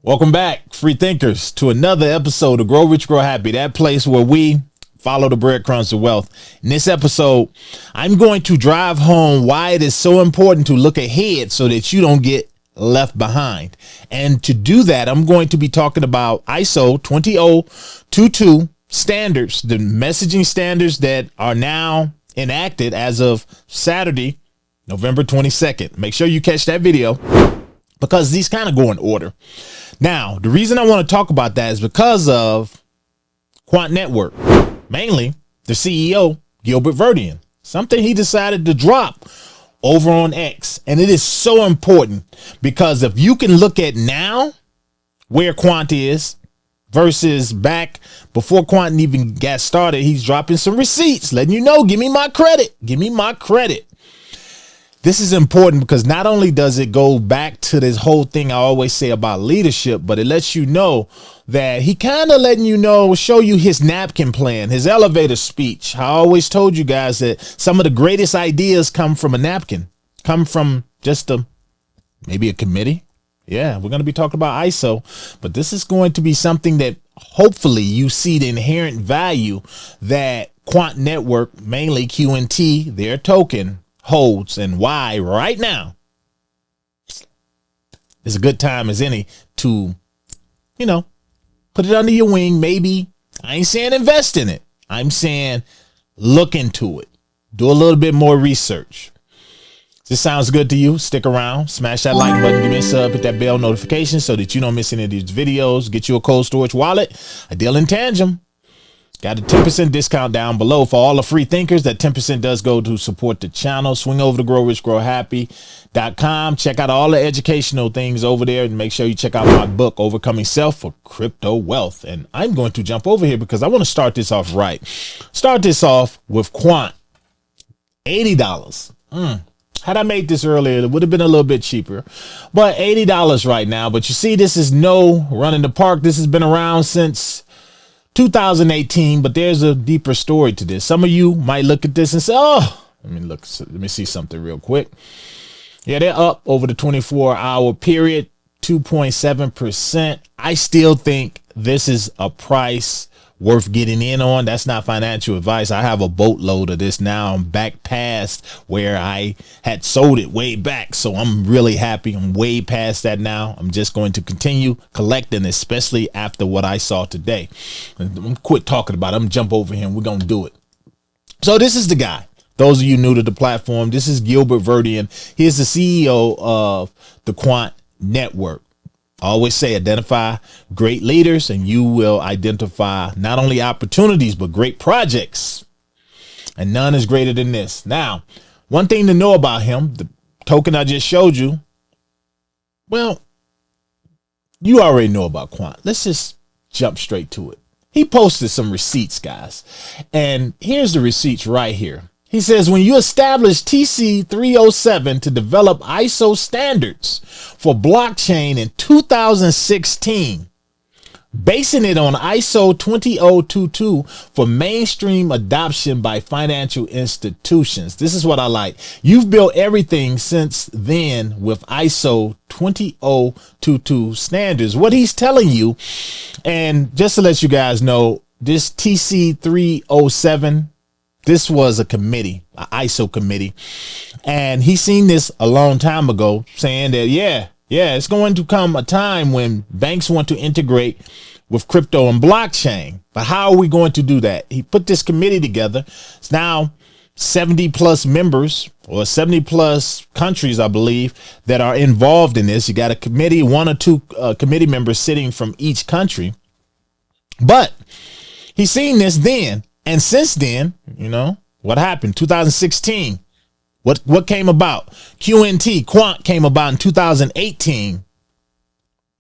Welcome back, free thinkers, to another episode of Grow Rich, Grow Happy, that place where we follow the breadcrumbs of wealth. In this episode, I'm going to drive home why it is so important to look ahead so that you don't get left behind. And to do that, I'm going to be talking about ISO 20022 standards, the messaging standards that are now enacted as of Saturday, November 22nd. Make sure you catch that video because these kind of go in order. Now, the reason I want to talk about that is because of Quant Network, mainly the CEO, Gilbert Verdian, something he decided to drop over on X. And it is so important because if you can look at now where Quant is versus back before Quant even got started, he's dropping some receipts, letting you know, give me my credit, give me my credit. This is important because not only does it go back to this whole thing I always say about leadership, but it lets you know that he kind of letting you know, show you his napkin plan, his elevator speech. I always told you guys that some of the greatest ideas come from a napkin, come from just maybe a committee. Yeah, we're going to be talking about ISO, but this is going to be something that hopefully you see the inherent value that Quant Network, mainly QNT, their token, holds, and why right now is a good time as any to, put it under your wing. Maybe I ain't saying invest in it. I'm saying look into it. Do a little bit more research. If this sounds good to you, stick around, smash that like button, give me a sub, hit that bell notification so that you don't miss any of these videos. Get you a cold storage wallet, a deal in tangent. Got a 10% discount down below for all the free thinkers. That 10% does go to support the channel. Swing over to growrichgrowhappy.com. Check out all the educational things over there and make sure you check out my book, Overcoming Self for Crypto Wealth. And I'm going to jump over here because I want to start this off right. Start this off with Quant. $80. Had I made this earlier, it would have been a little bit cheaper, but $80 right now. But you see, this is no run in the park. This has been around since 2018, but there's a deeper story to this. Some of you might look at this and say, oh, let me see something real quick. Yeah, they're up over the 24-hour period, 2.7%. I still think this is a price worth getting in on. That's not financial advice. I have a boatload of this now. I'm back past where I had sold it way back. So I'm really happy. I'm way past that now. I'm just going to continue collecting, especially after what I saw today. I'm quit talking about it. I'm jump over here and we're going to do it. So this is the guy. Those of you new to the platform, this is Gilbert Verdian. He is the CEO of the Quant Network. I always say identify great leaders and you will identify not only opportunities, but great projects. And none is greater than this. Now, one thing to know about him, the token I just showed you, well, you already know about Quant. Let's just jump straight to it. He posted some receipts, guys. And here's the receipts right here. He says, when you establish TC307 to develop ISO standards for blockchain in 2016, basing it on ISO 20022 for mainstream adoption by financial institutions. This is what I like. You've built everything since then with ISO 20022 standards. What he's telling you, and just to let you guys know, this TC307, this was a committee, an ISO committee, and he seen this a long time ago saying that, yeah, it's going to come a time when banks want to integrate with crypto and blockchain. But how are we going to do that? He put this committee together. It's now 70 plus members or 70 plus countries, I believe, that are involved in this. You got a committee, one or two committee members sitting from each country. But he's seen this then. And since then, what happened? 2016, what came about? QNT, Quant came about in 2018.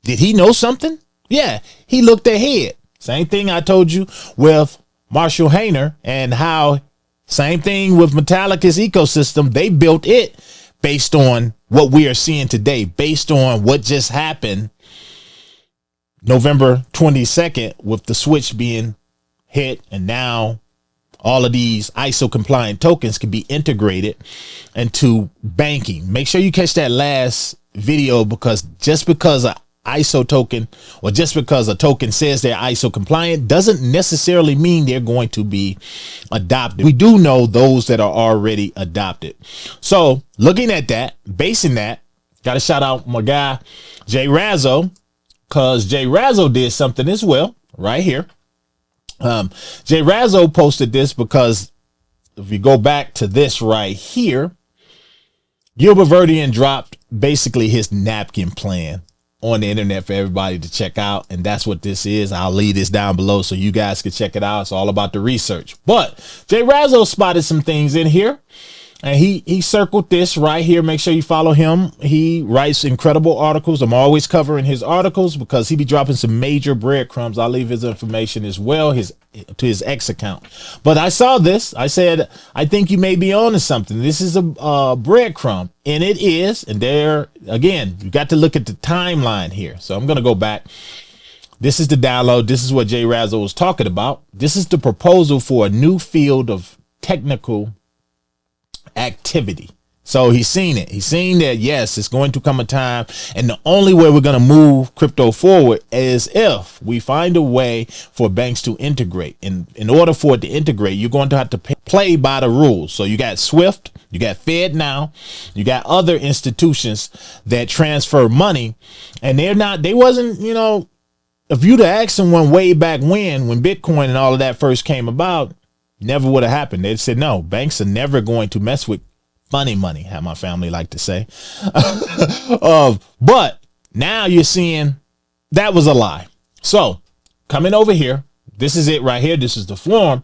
Did he know something? Yeah, he looked ahead. Same thing I told you with Marshall Hayner and how same thing with Metallica's ecosystem. They built it based on what we are seeing today, based on what just happened November 22nd with the switch being hit, and now all of these ISO compliant tokens can be integrated into banking. Make sure you catch that last video, because just because ISO token, or just because a token says they're ISO compliant, doesn't necessarily mean they're going to be adopted. We do know those that are already adopted. So looking at that, basing that, got to shout out my guy, Jay Razzo, because Jay Razzo did something as well right here. Jay Razzo posted this because if you go back to this right here, Gilbert Verdian dropped basically his napkin plan on the internet for everybody to check out. And that's what this is. I'll leave this down below so you guys can check it out. It's all about the research. But Jay Razzo spotted some things in here. And he circled this right here. Make sure you follow him. He writes incredible articles. I'm always covering his articles because he be dropping some major breadcrumbs. I'll leave his information as well, to his X account. But I saw this. I said, I think you may be on to something. This is a breadcrumb, and it is. And there, again, you got to look at the timeline here. So I'm going to go back. This is the download. This is what Jay Razzo was talking about. This is the proposal for a new field of technical activity. So he's seen it. He's seen that, yes, it's going to come a time, and the only way we're going to move crypto forward is if we find a way for banks to integrate. And in order for it to integrate, you're going to have to play by the rules. So you got Swift, you got FedNow, you got other institutions that transfer money, and they wasn't, if you'd have asked someone way back when Bitcoin and all of that first came about, never would have happened. They'd said, no, banks are never going to mess with funny money, how my family like to say. But now you're seeing that was a lie. So coming over here, this is it right here. This is the form.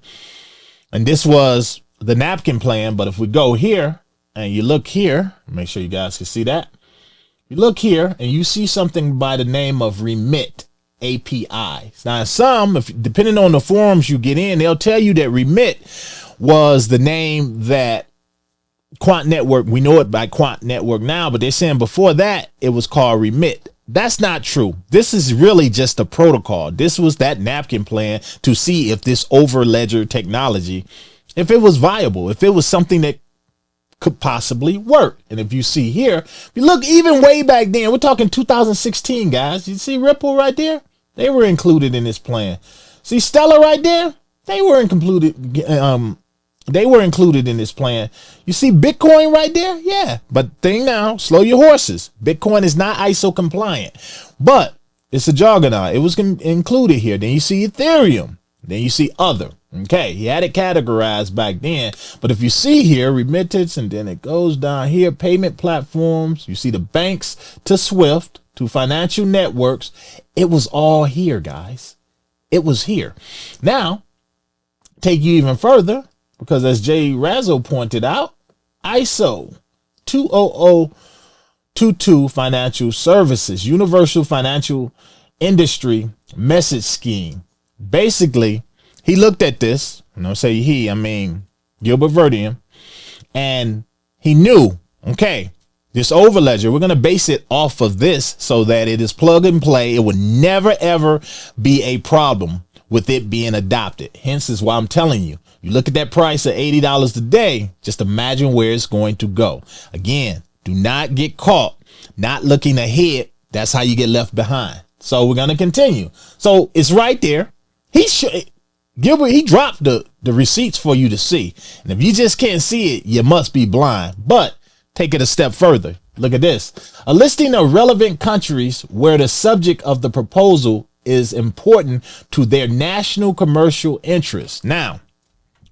And this was the napkin plan. But if we go here and you look here, make sure you guys can see that. You look here and you see something by the name of Remit APIs. Now, depending on the forums you get in, they'll tell you that Remit was the name that Quant Network, we know it by Quant Network now, but they're saying before that it was called Remit. That's not true. This is really just a protocol. This was that napkin plan to see if this over ledger technology, if it was viable, if it was something that could possibly work. And if you see here, if you look even way back then, we're talking 2016, guys. You see Ripple right there? They were included in this plan. See Stellar right there? They were included in this plan. You see Bitcoin right there? Yeah. But thing now, slow your horses. Bitcoin is not ISO compliant, but it's a juggernaut. It was included here. Then you see Ethereum. Then you see other. Okay, he had it categorized back then. But if you see here, remittance, and then it goes down here, payment platforms. You see the banks to Swift, to financial networks. It was all here, guys. It was here. Now, take you even further, because as Jay Razzo pointed out, ISO 20022 financial services, universal financial industry message scheme. Basically, he looked at this, and I'll say he, I mean Gilbert Verdian, and he knew, okay, this overledger, we're going to base it off of this so that it is plug and play. It would never, ever be a problem with it being adopted. Hence is why I'm telling you, you look at that price of $80 a day, just imagine where it's going to go. Again, do not get caught not looking ahead. That's how you get left behind. So we're going to continue. So it's right there. Gilbert, he dropped the receipts for you to see. And if you just can't see it, you must be blind. But take it a step further. Look at this. A listing of relevant countries where the subject of the proposal is important to their national commercial interests. Now,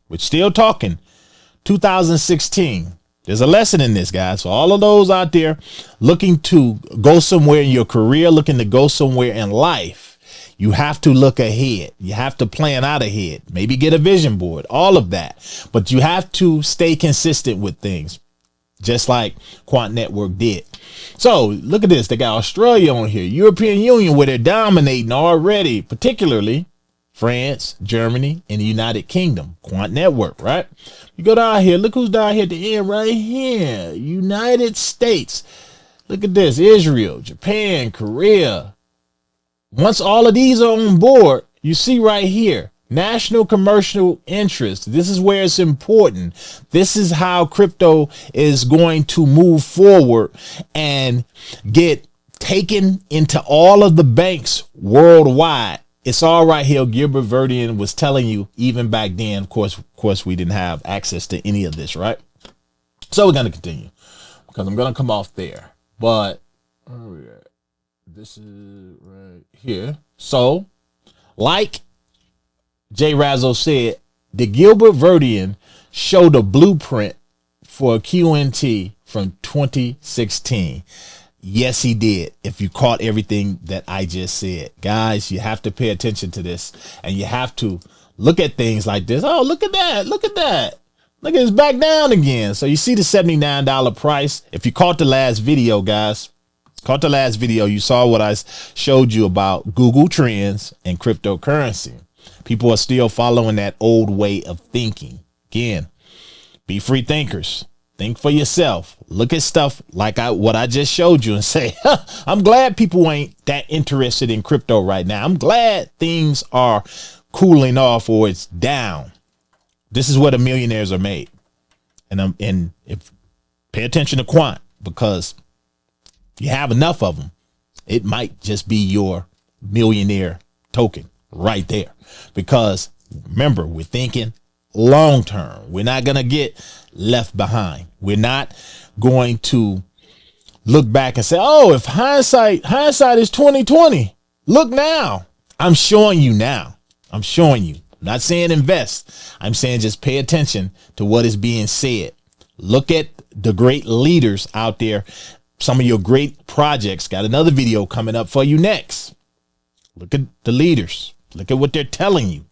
we're still talking 2016. There's a lesson in this, guys. So all of those out there looking to go somewhere in your career, looking to go somewhere in life, you have to look ahead. You have to plan out ahead. Maybe get a vision board, all of that. But you have to stay consistent with things, just like Quant Network did. So look at this. They got Australia on here, European Union, where they're dominating already, particularly France, Germany, and the United Kingdom. Quant Network, right? You go down here. Look who's down here at the end right here. United States. Look at this. Israel, Japan, Korea. Once all of these are on board, you see right here, national commercial interest. This is where it's important. This is how crypto is going to move forward and get taken into all of the banks worldwide. It's all right here. Gilbert Verdian was telling you even back then. Of course, we didn't have access to any of this, right? So we're going to continue because I'm going to come off there. But where are we at? This is right here. So, like J Razzo said, the Gilbert Verdian showed a blueprint for a QNT from 2016. Yes, he did. If you caught everything that I just said, guys, you have to pay attention to this, and you have to look at things like this. Oh, look at that. Look at that. Look at it's back down again. So you see the $79 price. If you caught the last video, guys, you saw what I showed you about Google Trends and cryptocurrency. People are still following that old way of thinking. Again, be free thinkers. Think for yourself. Look at stuff like what I just showed you and say, I'm glad people ain't that interested in crypto right now. I'm glad things are cooling off or it's down. This is where the millionaires are made. And if pay attention to Quant, because you have enough of them, it might just be your millionaire token right there. Because remember, we're thinking long term. We're not going to get left behind. We're not going to look back and say, oh, if hindsight is 2020, look now. I'm showing you now. I'm showing you. I'm not saying invest. I'm saying just pay attention to what is being said. Look at the great leaders out there. Some of your great projects. Got another video coming up for you next. Look at the leaders. Look at what they're telling you.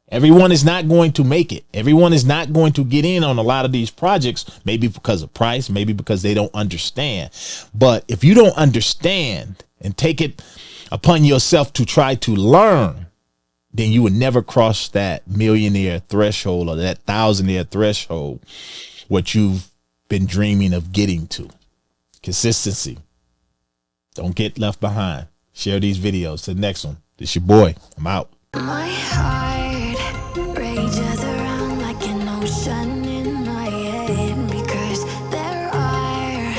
Everyone is not going to make it. Everyone is not going to get in on a lot of these projects, maybe because of price, maybe because they don't understand. But if you don't understand and take it upon yourself to try to learn, then you would never cross that millionaire threshold or that thousandaire threshold, what you've been dreaming of getting to. Consistency. Don't get left behind. Share these videos. To the next one. This your boy. I'm out. My heart rages around like an ocean.